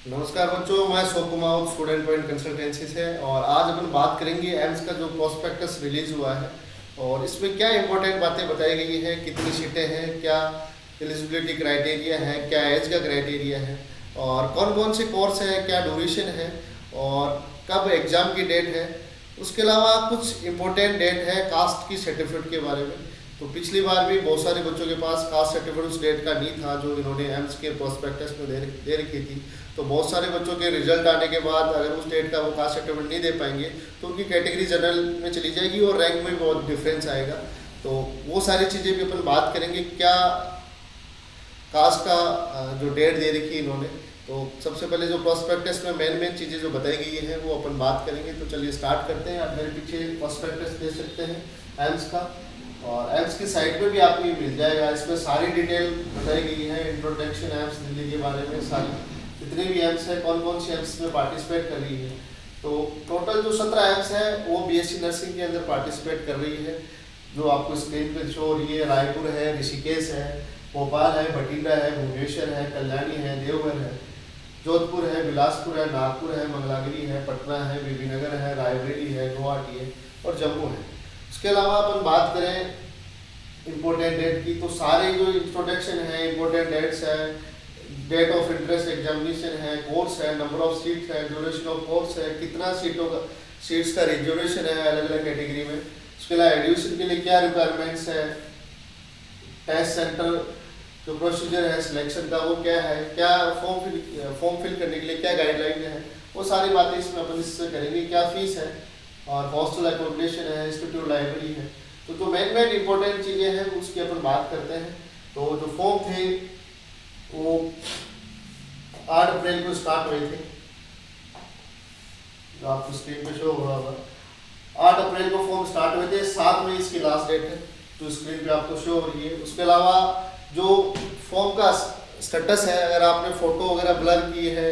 नमस्कार बच्चों, मैं शोक कुमार स्टूडेंट पॉइंट कंसल्टेंसी से। और आज अपन बात करेंगे एम्स का जो प्रोस्पेक्टस रिलीज हुआ है और इसमें क्या इंपॉर्टेंट बातें बताई गई हैं, कितनी सीटें हैं, क्या एलिजिबिलिटी क्राइटेरिया है, क्या एज का क्राइटेरिया है और कौन कौन से कोर्स हैं, क्या ड्यूरेशन है और कब एग्ज़ाम की डेट है। उसके अलावा कुछ इम्पोर्टेंट डेट है कास्ट की सर्टिफिकेट के बारे में। तो पिछली बार भी बहुत सारे बच्चों के पास कास्ट सर्टिफिकेट उस डेट का नहीं था जो इन्होंने एम्स के प्रोस्पेक्टस में दे रखी थी। तो बहुत सारे बच्चों के रिजल्ट आने के बाद अगर उस डेट का वो कास्ट सर्टिफिकेट नहीं दे पाएंगे तो उनकी कैटेगरी जनरल में चली जाएगी और रैंक में बहुत डिफरेंस आएगा। तो वो सारी चीज़ें भी अपन बात करेंगे। क्या कास्ट का जो डेट दे रखी है इन्होंने, तो सबसे पहले जो प्रोस्पेक्टस में मेन चीज़ें जो बताई गई हैं वो अपन बात करेंगे। तो चलिए स्टार्ट करते हैं। आप मेरे पीछे प्रोस्पेक्टस देख सकते हैं एम्स का, और एम्स की साइट पे भी आपको ये मिल जाएगा। इसमें सारी डिटेल बताई गई है, इंट्रोडक्शन एम्स दिल्ली के बारे में, सारी जितने भी एम्स है, कौन कौन सी एम्स में पार्टिसिपेट कर रही है। तो टोटल जो 17 एम्स है वो बीएससी नर्सिंग के अंदर पार्टिसिपेट कर रही है, जो आपको स्क्रीन पे शो हो रही है। रायपुर है, ऋषिकेश है, भोपाल है, बठिंडा है, भुवनेश्वर है, कल्याणी है, देवघर है, जोधपुर है, बिलासपुर है, नागपुर है, मंगलागिरी है, पटना है, बीबीनगर है, रायबरेली है, गुवाहाटी है और जम्मू है। इसके अलावा अपन बात करें इम्पोर्टेंट डेट की, तो सारे जो इंट्रोडक्शन है, इम्पोर्टेंट डेट्स है, डेट ऑफ इंटरेस्ट एग्जामिनेशन है, कोर्स है, नंबर ऑफ सीट्स है, ड्यूरेशन ऑफ कोर्स है, कितना सीट्स का रिजर्वेशन है अलग अलग कैटेगरी में। उसके अलावा एडमिशन के लिए क्या रिक्वायरमेंट्स है, टेस्ट सेंटर जो प्रोसीजर है सिलेक्शन का वो क्या है, क्या फॉर्म फिल करने के लिए क्या गाइडलाइन है, वो सारी बातें इसमें अपन इससे करेंगे। क्या फीस है और हॉस्टल एकोमोडेशन है, इंस्टीट्यूट लाइब्रेरी है। तो जो मेन इंपॉर्टेंट चीज़ें हैं उसकी अपन बात करते हैं। तो जो फॉर्म थे वो 8 अप्रैल को स्टार्ट हुए थे, जो आपको स्क्रीन पे शो हो रहा होगा। 8 अप्रैल को फॉर्म स्टार्ट हुए थे, 7 मई इसकी लास्ट डेट है जो स्क्रीन पे आपको शो हो रही है। उसके अलावा जो फॉर्म का स्टेटस है, अगर आपने फ़ोटो वगैरह ब्लर की है,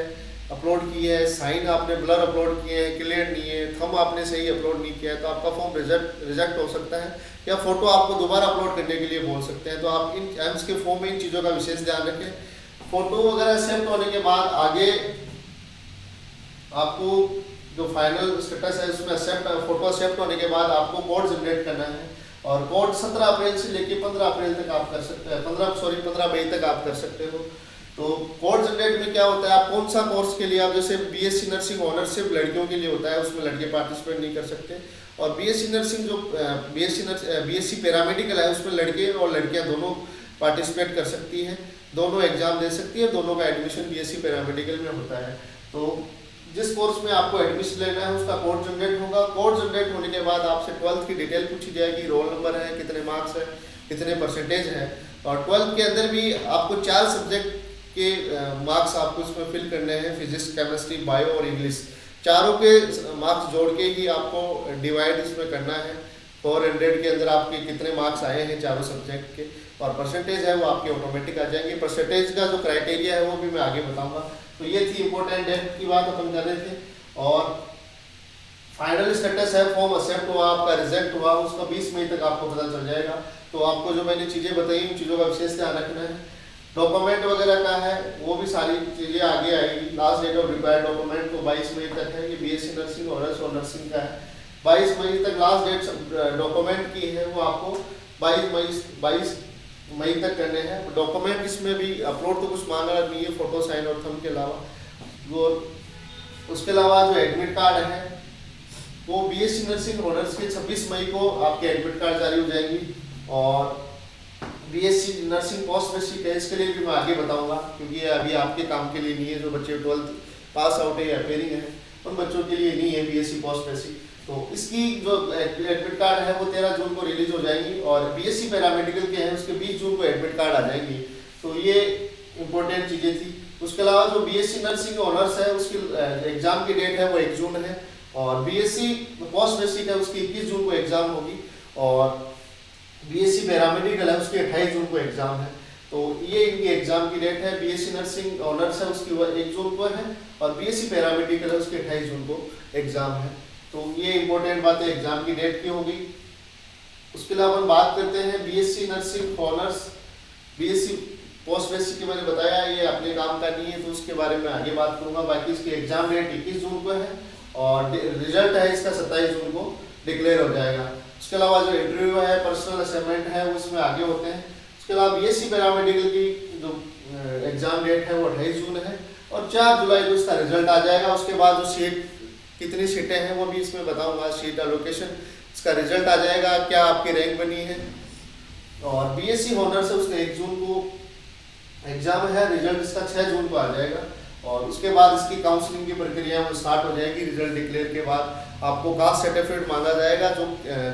अपलोड की है, साइन आपने ब्लर अपलोड किए हैं, क्लियर नहीं है, थंब आपने सही अपलोड नहीं किया है, तो आपका फॉर्म रिजेक्ट हो सकता है या फ़ोटो आपको दोबारा अपलोड करने के लिए बोल सकते हैं। तो आप इन एम्स के फॉर्म में इन चीज़ों का विशेष ध्यान रखें। फ़ोटो वगैरह एक्सेप्ट होने के बाद आगे आपको जो फाइनल स्टेटस है उसमें फोटो एक्सेप्ट होने के बाद आपको कोड जनरेट करना है, और कोड 17 अप्रैल से लेके 15 अप्रैल तक आप कर सकते हैं, 15 मई तक आप कर सकते हो। तो कोड जनरेट में क्या होता है, आप कौन सा कोर्स के लिए, आप जैसे बीएससी नर्सिंग ऑनरशिप लड़कियों के लिए होता है, उसमें लड़के पार्टिसिपेट नहीं कर सकते। और बीएससी नर्सिंग जो बीएससी पैरामेडिकल है उसमें लड़के और लड़कियां दोनों पार्टिसिपेट कर सकती हैं, दोनों एग्जाम दे सकती है, दोनों का एडमिशन बीएससी पैरामेडिकल में होता है। तो जिस कोर्स में आपको एडमिशन लेना है उसका कोड जनरेट होगा। कोड जनरेट होने के बाद आपसे 12th की डिटेल पूछी जाएगी, रोल नंबर है, कितने मार्क्स है, कितने परसेंटेज है। और 12th के अंदर भी आपको 4 सब्जेक्ट के मार्क्स आपको इसमें फिल करने हैं, फिजिक्स, केमिस्ट्री, बायो और इंग्लिश। चारों के मार्क्स जोड़ के ही आपको डिवाइड इसमें करना है। 400 के अंदर आपके कितने मार्क्स आए हैं चारों सब्जेक्ट के, और परसेंटेज है वो आपके ऑटोमेटिक आ जाएंगे। परसेंटेज का जो क्राइटेरिया है वो भी मैं आगे बताऊंगा। तो ये थी इंपॉर्टेंट डेट की बात अपन कर रहे थे। और फाइनल स्टेटस है, फॉर्म एक्सेप्ट हुआ, आपका रिजेक्ट हुआ, उसका 20 मई तक आपको पता चल जाएगा। तो आपको जो मैंने चीज़ें बताई उन चीज़ों का विशेष ध्यान रखना है। डॉक्यूमेंट वगैरह का है वो भी सारी चीज़ें आगे आएगी। Last date of required document तो 22 मई तक है। ये बीएससी नर्सिंग ऑनर्स और नर्सिंग का है, 22 मई तक लास्ट डेट डॉक्यूमेंट की है, वो आपको 22 मई तक करने हैं। डॉक्यूमेंट इसमें भी अपलोड तो कुछ मांगा नहीं है, फोटो, साइन और थंब के अलावा। वो उसके अलावा जो एडमिट कार्ड है वो बीएससी नर्सिंग ऑनर्स के 26 मई को आपके एडमिट कार्ड जारी हो जाएंगी। और बीएससी नर्सिंग पोस्ट बेसिक है, इसके लिए भी मैं आगे बताऊंगा, क्योंकि ये अभी आपके काम के लिए नहीं है। जो बच्चे 12th पास आउट है या अपेयरिंग है उन बच्चों के लिए नहीं है बीएससी पोस्ट बेसिक। तो इसकी जो एडमिट कार्ड है वो 13 जून को रिलीज हो जाएंगी, और बीएससी पैरामेडिकल के हैं उसके 20 जून को एडमिट कार्ड आ जाएंगी। तो ये इंपॉर्टेंट चीज़ें थी। उसके अलावा जो बीएससी नर्सिंग ऑनर्स है उसकी एग्जाम की डेट है वो 1 जून है, और बीएससी पोस्ट बेसिक है उसकी 21 जून को एग्जाम होगी, और बीएससी पैरामेडिकल है उसकी 28 जून को एग्जाम है। तो ये इनकी एग्जाम की डेट है। बीएससी नर्सिंग ऑनर्स है उसकी 1 जून को है, और बीएससी पैरामेडिकल है उसकी 28 जून को एग्जाम है। तो ये इंपॉर्टेंट बातें एग्जाम की डेट की होगी। उसके अलावा हम बात करते हैं BSc nursing honours, BSc post basic की मैंने बताया ये अपने काम का नहीं है, तो उसके बारे में आगे बात करूंगा। बाकी इसकी एग्जाम डेट 21 जून को है और रिजल्ट है इसका 27 जून को डिक्लेयर हो जाएगा। उसके अलावा जो इंटरव्यू है, पर्सनल असाइनमेंट है, वो उसमें आगे होते हैं। उसके अलावा बीएससी पैरामेडिकल की जो एग्जाम डेट है वो 28 जून है और 4 जुलाई को इसका रिजल्ट आ जाएगा। उसके बाद जो सीट कितनी सीटें हैं वो भी इसमें बताऊंगा, सीट एलोकेशन, इसका रिजल्ट आ जाएगा, क्या आपकी रैंक बनी है। और बीएससी ऑनर्स है उसका 1 जून को एग्जाम है, रिजल्ट इसका 6 जून को आ जाएगा और उसके बाद इसकी काउंसलिंग की प्रक्रिया वो स्टार्ट हो जाएगी। रिजल्ट डिक्लेयर के बाद आपको कास्ट सर्टिफिकेट मांगा जाएगा,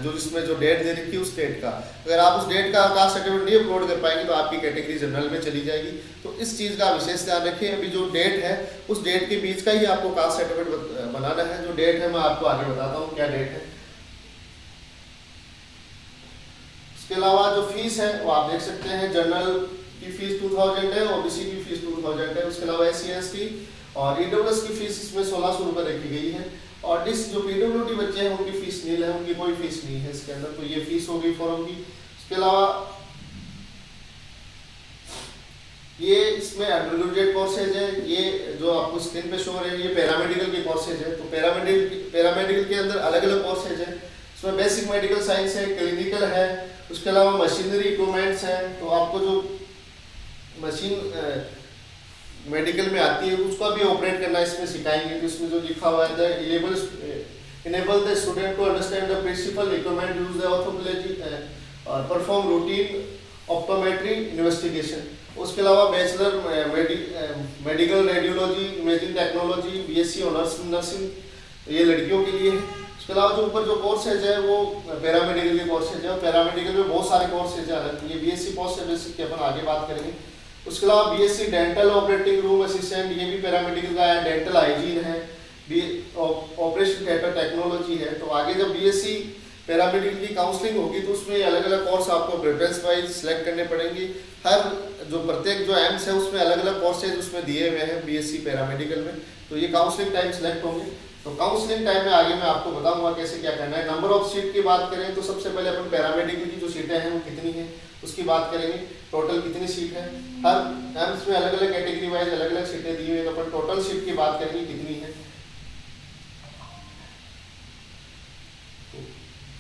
जो इसमें जो डेट दे रखी है उस डेट का। अगर आप उस डेट का कास्ट सर्टिफिकेट नहीं अपलोड कर पाएंगे तो आपकी कैटेगरी जनरल में चली जाएगी। तो इस चीज़ का विशेष ध्यान रखें। अभी जो डेट है उस डेट के बीच का ही आपको कास्ट सर्टिफिकेट बनाना है। जो डेट है मैं आपको आगे बताता हूँ क्या डेट है। इसके अलावा जो फीस है वो आप देख सकते हैं, जनरल की फीस 2000 है, ओबीसी की फीस 2000 है। उसके अलावा एससी एसटी और ईडब्ल्यूएस की फीस इसमें 1600 रुपये रखी गई है। और डिस जो पीडब्ल्यूडी बच्चे हैं उनकी फीस नील है, उनकी कोई फीस नहीं है इसके अंदर। तो ये फीस हो गई फॉर्म की। इसके अलावा ये इसमें अंडरग्रेजुएट कोर्सेज है, ये जो आपको स्क्रीन पे शो हो रहे हैं ये पैरामेडिकल के कोर्सेज है। तो पैरामेडिकल के अंदर अलग अलग कोर्सेज है। इसमें बेसिक मेडिकल साइंस है, क्लिनिकल है, उसके अलावा मशीनरी इक्विपमेंट्स है। तो आपको जो मशीन मेडिकल में आती है उसका भी ऑपरेट करना इसमें सिखाएंगे। तो इसमें जो लिखा हुआ है enable the student to understand the principal equipment use the orthopedic और perform routine optometry investigation। उसके अलावा bachelor medical radiology, imaging technology, BSc honours nursing ये लड़कियों के लिए है। उसके अलावा जो ऊपर जो कोर्सेज है वो पैरामेडिकल के कोर्सेज है और पैरामेडिकल में बहुत सारे कोर्सेज है अलग। ये बीएससी पोस्ट बेसिक की अपन आगे बात करेंगे। उसके अलावा BSc dental operating room assistant ये भी पैरामेडिकल का है। डेंटल हाइजीन है, ऑपरेशन थिएटर टेक्नोलॉजी है। तो आगे जब बीएससी पैरामेडिकल की काउंसलिंग होगी तो उसमें अलग अलग कोर्स आपको प्रेफरेंस वाइज सिलेक्ट करने पड़ेंगे। हर जो प्रत्येक जो एम्स है उसमें अलग अलग कोर्सेज उसमें दिए हुए हैं बीएससी पैरामेडिकल में। तो ये काउंसलिंग टाइम सिलेक्ट होंगे। तो काउंसलिंग टाइम में आगे मैं आपको बताऊंगा कैसे क्या करना है। नंबर ऑफ सीट की बात करें तो सबसे पहले अपन पैरामेडिकल की जो सीटें हैं वो कितनी हैं उसकी बात करेंगे। टोटल कितनी सीट है, हर एम्स में अलग अलग कैटेगरी वाइज अलग अलग सीटें दी हुई है। तो अपन टोटल सीट की बात करेंगे कितनी है।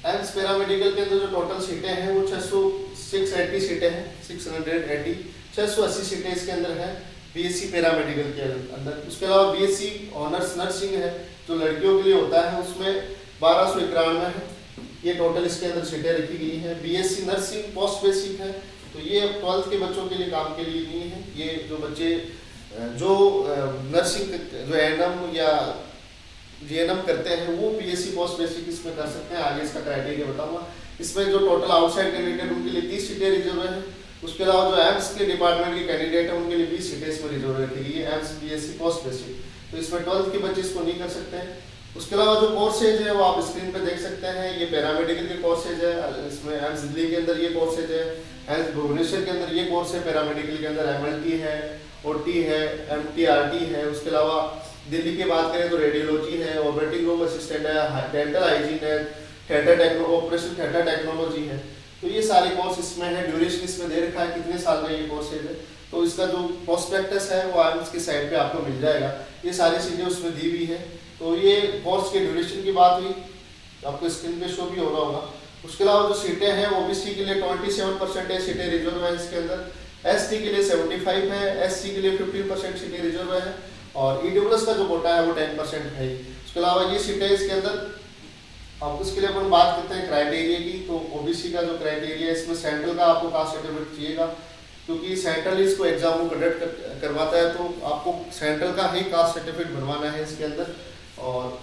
एम्स पैरामेडिकल के अंदर जो टोटल सीटें हैं वो 680 सीटें हैं, 680 सीटें इसके अंदर है बीएससी पैरामेडिकल के अंदर। उसके अलावा बीएससी ऑनर्स नर्सिंग है जो लड़कियों के लिए होता है उसमें 1291 है। ये टोटल इसके अंदर सीटें रखी गई हैं। बीएससी नर्सिंग पोस्ट बेसिक है तो ये 12th के बच्चों के लिए काम के लिए नहीं है। ये जो बच्चे जो नर्सिंग जो एनएम या जीएनएम करते हैं वो बीएससी पोस्ट बेसिक इसमें कर सकते हैं। आगे इसका क्राइटेरिया बताऊंगा। इसमें जो टोटल आउटसाइड कैंडिडेट उनके लिए 30 सीटें रिजर्व है। उसके अलावा जो एम्स के डिपार्टमेंट के कैंडिडेट है उनके लिए 20 सीटें इसमें रिजर्व रखी गई है एम्स बीएससी पोस्ट बेसिक। तो इसमें 12th के बच्चे इसको नहीं कर सकते हैं। उसके अलावा जो कोर्सेज है वो आप स्क्रीन पे देख सकते हैं। ये पैरामेडिकल के कोर्सेज है, इसमें एम्स दिल्ली के अंदर ये कोर्सेज है, एम्स भुवनेश्वर के अंदर ये कोर्स है। पैरामेडिकल के अंदर एमएलटी है, ओटी है, एमटीआरटी है। उसके अलावा दिल्ली की बात करें तो रेडियोलॉजी है, ऑपरेटिंग रूम असिस्टेंट है, डेंटल हाइजीन है, ऑपरेशन थिएटर टेक्नोलॉजी है। तो ये सारे कोर्स इसमें है। ड्यूरेशन इसमें दे रखा है कितने साल का ये कोर्सेज है। तो इसका जो प्रोस्पेक्टस है वो एम्स की साइड पे आपको मिल जाएगा। ये सारी चीज़ें उसमें दी हुई है। तो ये कोर्स के ड्यूरेशन की बात हुई, आपको स्क्रीन पे शो भी हो रहा होगा। उसके अलावा जो सीटें हैं ओबीसी के लिए 27% सीटें रिजर्व है इसके अंदर, एसटी के लिए 75 है, एससी के लिए 15% सीटें रिजर्व है और ईडब्ल्यूएस का जो कोटा है वो 10% है। उसके अलावा ये सीटें इसके अंदर अब उसके लिए अपन बात करते हैं क्राइटेरिया की। तो ओबीसी का जो क्राइटेरिया है इसमें सेंट्रल का आपको कास्ट सर्टिफिकेट चाहिएगा क्योंकि सेंट्रल इसको एग्जाम को कंडक्ट करवाता है। तो आपको सेंट्रल का ही कास्ट सर्टिफिकेट बनवाना है इसके अंदर। और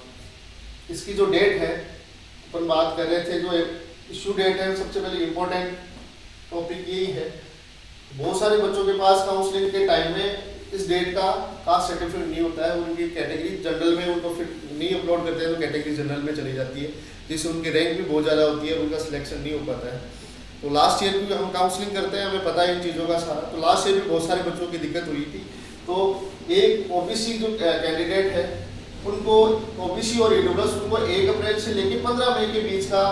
इसकी जो डेट है अपन बात कर रहे थे, जो इशू डेट है सबसे पहले इम्पोर्टेंट टॉपिक यही है। बहुत सारे बच्चों के पास काउंसलिंग के टाइम में इस डेट का कास्ट सर्टिफिकेट नहीं होता है। उनकी कैटेगरी जनरल में उनको फिर नहीं अपलोड करते हैं तो कैटेगरी जनरल में चली जाती है जिससे उनकी रैंक भी बहुत ज़्यादा होती है, उनका सिलेक्शन नहीं हो पाता है। तो लास्ट ईयर भी हम काउंसलिंग करते हैं, हमें पता है इन चीज़ों का सारा। तो लास्ट ईयर भी बहुत सारे बच्चों की दिक्कत हुई थी। तो एक ओबीसी जो कैंडिडेट है उनको ओबीसी और ईडब्ल्यूएस उनको 1 अप्रैल से लेकर 15 मई के बीच का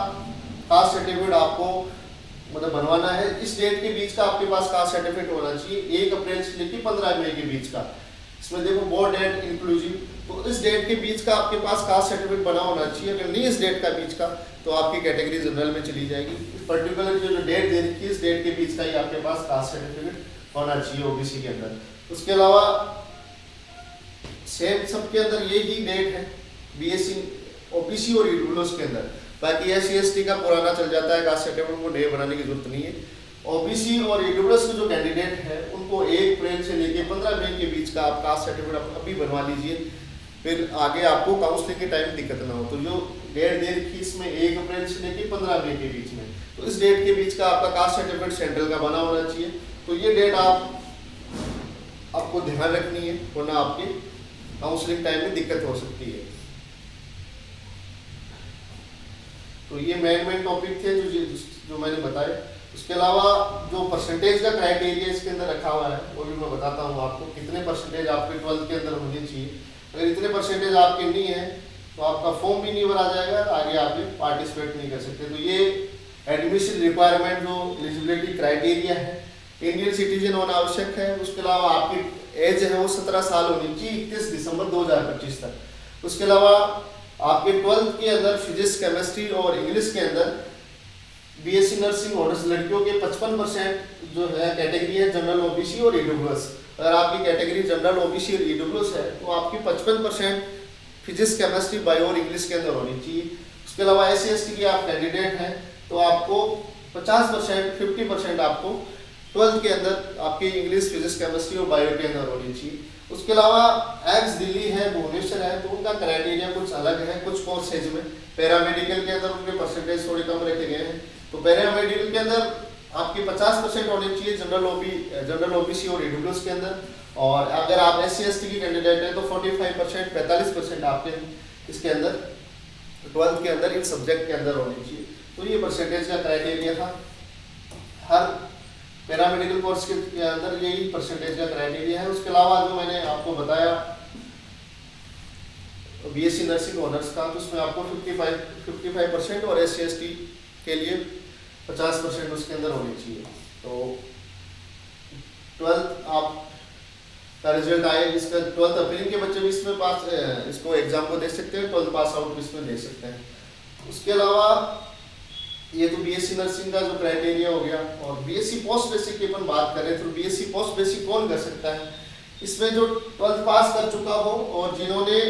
कास्ट सर्टिफिकेट आपको मतलब बनवाना है, इस डेट के बीच का आपके पास कास्ट सर्टिफिकेट होना चाहिए, 1 अप्रैल से लेकर 15 मई के बीच का। इसमें देखो बोर्ड डेट इंक्लूसिव, तो इस डेट के बीच का आपके पास कास्ट सर्टिफिकेट बना होना चाहिए। अगर नहीं इस डेट का बीच का तो आपकी कैटेगरी जनरल में चली जाएगी। पर्टिकुलर जो डेट दे रखी है इस डेट के बीच का ही आपके पास कास्ट सर्टिफिकेट होना चाहिए ओबीसी के अंदर। उसके अलावा सेम सबके अंदर यही डेट है बीएससी ओबीसी और ईडब्ल्यूएस के अंदर। बाकी एससी एसटी का पुराना चल जाता है, कास्ट सर्टिफिकेट को नए बनाने की जरूरत नहीं है। ओबीसी और ईडब्ल्यूएस के जो कैंडिडेट है उनको 1 अप्रैल से लेकर 15 मई के बीच का आप कास्ट सर्टिफिकेट अभी बनवा लीजिए, फिर आगे आपको काउंसलिंग के टाइम दिक्कत ना हो। तो जो डेट दे रखी इसमें 1 अप्रैल से लेकर 15 मई के बीच में, तो इस डेट के बीच का आपका कास्ट सर्टिफिकेट सेंट्रल का बना होना चाहिए। तो ये डेट आपको ध्यान रखनी है, वरना आपके काउंसलिंग टाइम में दिक्कत हो सकती है। तो ये मेन टॉपिक थे जो मैंने बताए। उसके अलावा जो परसेंटेज का क्राइटेरिया इसके अंदर रखा हुआ है वो भी मैं बताता हूँ आपको, कितने परसेंटेज आपके 12th के अंदर होनी चाहिए। अगर इतने परसेंटेज आपके नहीं है तो आपका फॉर्म भी नहीं भरा जाएगा, आगे आप पार्टिसिपेट नहीं कर सकते। तो ये एडमिशन रिक्वायरमेंट जो एलिजिबिलिटी क्राइटेरिया है, इंडियन सिटीजन होना आवश्यक है। उसके अलावा आपकी एज है वो 17 साल होनी चाहिए 31 दिसंबर 2025 तक। उसके अलावा आपके 12th के अंदर फिजिक्स, केमिस्ट्री और इंग्लिश के अंदर बीएससी नर्सिंग ऑनर्स लड़कियों के 55% जो है कैटेगरी है जनरल ओबीसी और ईडब्ल्यूएस। अगर आपकी कैटेगरी जनरल ओबीसी और ईडब्ल्यूएस है तो आपकी 55% फिजिक्स, केमिस्ट्री, बायो और इंग्लिश के अंदर होनी चाहिए। उसके अलावा एससी एसटी के आप कैंडिडेट हैं तो आपको 50% 50% आपको 12th के अंदर आपकी इंग्लिश, फिजिक्स, केमिस्ट्री और बायो के अंदर होनी चाहिए। उसके अलावा एग्स दिल्ली है, भुवनेश्वर है, तो उनका क्राइटेरिया कुछ अलग है। कुछ कोर्सेज में पैरामेडिकल के अंदर उनके परसेंटेज थोड़े कम रखे गए हैं। तो पैरामेडिकल के अंदर आपकी 50% होनी चाहिए जनरल ओबीसी और ईडब्ल्यूएस के अंदर। और अगर आप एससी एसटी की कैंडिडेट हैं तो 45% 45% आपके इसके अंदर 12th के अंदर इन सब्जेक्ट के अंदर होनी चाहिए। तो ये परसेंटेज का क्राइटेरिया था। हर पैरामेडिकल कोर्स के अंदर यही परसेंटेज का क्राइटेरिया है। उसके अलावा जो मैंने आपको बताया बीएससी नर्सिंग ऑनर्स का, तो उसमें आपको 55% और एससी एसटी के लिए 50% उसके अंदर होनी चाहिए। तो 12th आप का रिजल्ट आए, इसका 12th अप्रैल के बच्चे भी इसमें पास इसको एग्जाम को दे सकते हैं, 12th पास आउट भी इसमें दे सकते हैं। उसके अलावा ये तो बीएससी नर्सिंग का जो क्राइटेरिया हो गया। और बीएससी पोस्ट बेसिक की अपन बात करें तो बीएससी पोस्ट बेसिक कौन कर सकता है? इसमें जो 12th पास कर चुका हो और जिन्होंने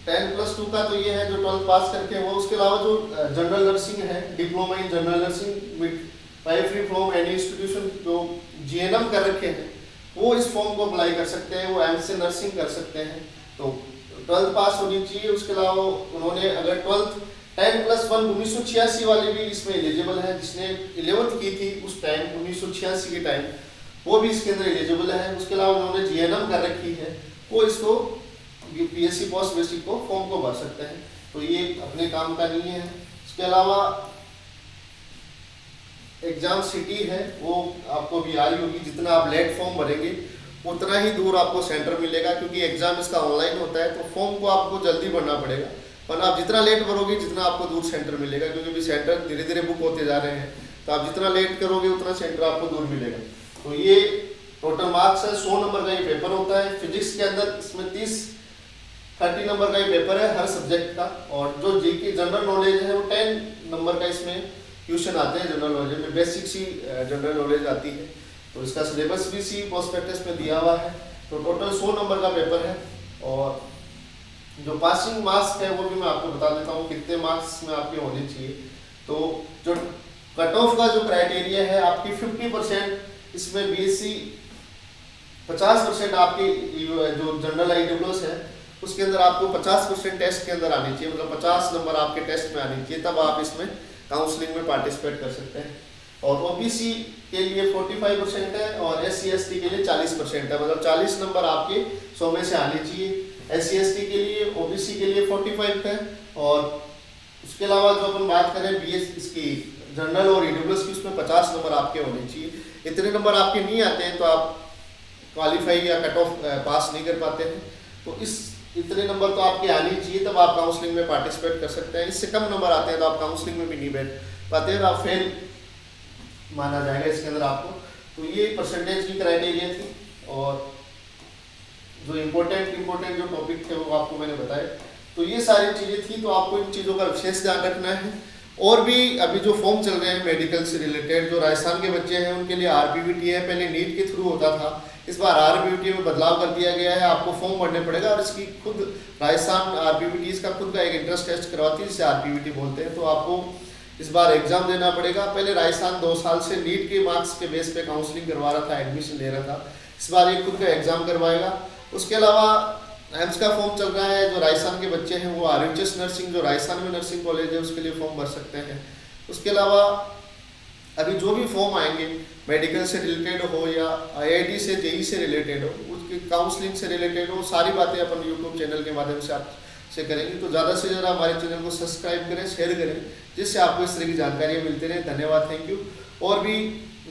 10+2 का तो ये है जो 12th पास करके वो। उसके अलावा जो जनरल नर्सिंग है, diploma in general nursing with free from any institution, जो जीएनएम कर रखे हैं वो इस फॉर्म को अप्लाई कर सकते हैं, वो एमसी नर्सिंग कर सकते हैं। तो 12th पास होनी चाहिए। उसके अलावा उन्होंने अगर 12th 10+1 1986 वाले भी इसमें एलिजिबल है, जिसने 11th की थी उस टाइम 1986 के टाइम, वो भी इसके अंदर एलिजिबल है। उसके अलावा उन्होंने जीएनएम कर रखी है, वो इसको बीएससी पोस्ट बेसिक को फॉर्म को भर सकते हैं। तो ये अपने काम का नहीं है। उसके अलावा एग्जाम सिटी है वो आपको भी आ रही होगी, जितना आप लेट फॉर्म भरेंगे उतना ही दूर आपको सेंटर मिलेगा, क्योंकि एग्जाम इसका ऑनलाइन होता है। तो फॉर्म को आपको जल्दी भरना पड़ेगा, पर आप जितना लेट भरोगे जितना आपको दूर सेंटर मिलेगा, क्योंकि भी सेंटर धीरे धीरे बुक होते जा रहे हैं। तो आप जितना लेट करोगे उतना सेंटर आपको दूर मिलेगा। तो ये टोटल मार्क्स है, 100 नंबर का ये पेपर होता है। फिजिक्स के अंदर इसमें 30 नंबर का ये पेपर है हर सब्जेक्ट का। और जो जीके जनरल नॉलेज है वो 10 नंबर का इसमें क्वेश्चन आते हैं। जनरल नॉलेज में बेसिक सी जनरल नॉलेज आती है, तो इसका सिलेबस भी सी प्रोस्पेक्टस में दिया हुआ है। तो टोटल 100 नंबर का पेपर है। और जो पासिंग मार्क्स है वो भी मैं आपको बता देता हूँ कितने मार्क्स में आपके होने चाहिए। तो जो कट ऑफ का जो क्राइटेरिया है आपकी 50% इसमें बीएससी, 50% आपकी जो जनरल आईडब्ल्यूएस है उसके अंदर आपको 50% टेस्ट के अंदर आनी चाहिए, मतलब 50 नंबर आपके टेस्ट में आनी चाहिए, तब आप इसमें काउंसलिंग में पार्टिसिपेट कर सकते हैं। और ओबीसी के लिए 45% है और एससी एसटी के लिए 40% है, मतलब 40 नंबर आपके 100 में से आने चाहिए। एससी एसटी के लिए, ओबीसी के लिए 45 है। और उसके अलावा जो अपन बात करें बीएस इसकी जनरल और ईडब्ल्यूएस की, उसमें 50 नंबर आपके होने चाहिए। इतने नंबर आपके नहीं आते हैं तो आप क्वालिफाई या कट ऑफ पास नहीं कर पाते हैं। तो इतने नंबर तो आपके आने चाहिए, तब आप काउंसलिंग में पार्टिसिपेट कर सकते हैं। इससे कम नंबर आते हैं तो आप काउंसलिंग में भी नहीं बैठ पाते हैं आप फेल माना जाएगा इसके अंदर आपको। तो ये परसेंटेज की क्राइटेरिया थी, और जो इम्पोर्टेंट जो टॉपिक थे वो आपको मैंने बताए। तो ये सारी चीज़ें थी, तो आपको इन चीज़ों का विशेष ध्यान रखना है। और भी अभी जो फॉर्म चल रहे हैं मेडिकल से रिलेटेड, जो राजस्थान के बच्चे हैं उनके लिए आरपीवीटी है, पहले नीट के थ्रू होता था, इस बार आरपीवीटी में बदलाव कर दिया गया है। आपको फॉर्म भरने पड़ेगा, और इसकी खुद राजस्थान आरपीवीटी इसका खुद का एक इंट्रेंस टेस्ट करवाती है जिसे आरपीवीटी बोलते हैं। तो आपको इस बार एग्जाम देना पड़ेगा। पहले राजस्थान 2 साल से नीट के मार्क्स के बेस पे काउंसलिंग करवा रहा था, एडमिशन ले रहा था, इस बार एक खुद का एग्जाम करवाएगा। उसके अलावा एम्स का फॉर्म चल रहा है, जो राजस्थान के बच्चे हैं वो आरएचएस नर्सिंग, जो राजस्थान में नर्सिंग कॉलेज है, उसके लिए फॉर्म भर सकते हैं। उसके अलावा अभी जो भी फॉर्म आएंगे मेडिकल से रिलेटेड हो या आईआईटी से जेई से रिलेटेड हो, उसकी काउंसलिंग से रिलेटेड हो, सारी बातें अपन यूट्यूब चैनल के माध्यम से आपसे करेंगे। तो ज़्यादा से ज़्यादा हमारे चैनल को सब्सक्राइब करें, शेयर करें, जिससे आपको इस तरह की जानकारियाँ मिलती रहे। धन्यवाद, थैंक यू। और भी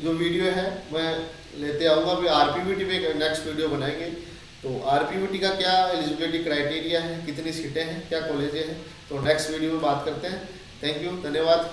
जो वीडियो है मैं लेते आऊँगा, अभी आरपीवीटी पे नेक्स्ट वीडियो बनाएंगे। तो आरपीवीटी का क्या एलिजिबिलिटी क्राइटेरिया है, कितनी सीटें हैं, क्या कॉलेजें हैं, तो नेक्स्ट वीडियो में बात करते हैं। थैंक यू, धन्यवाद।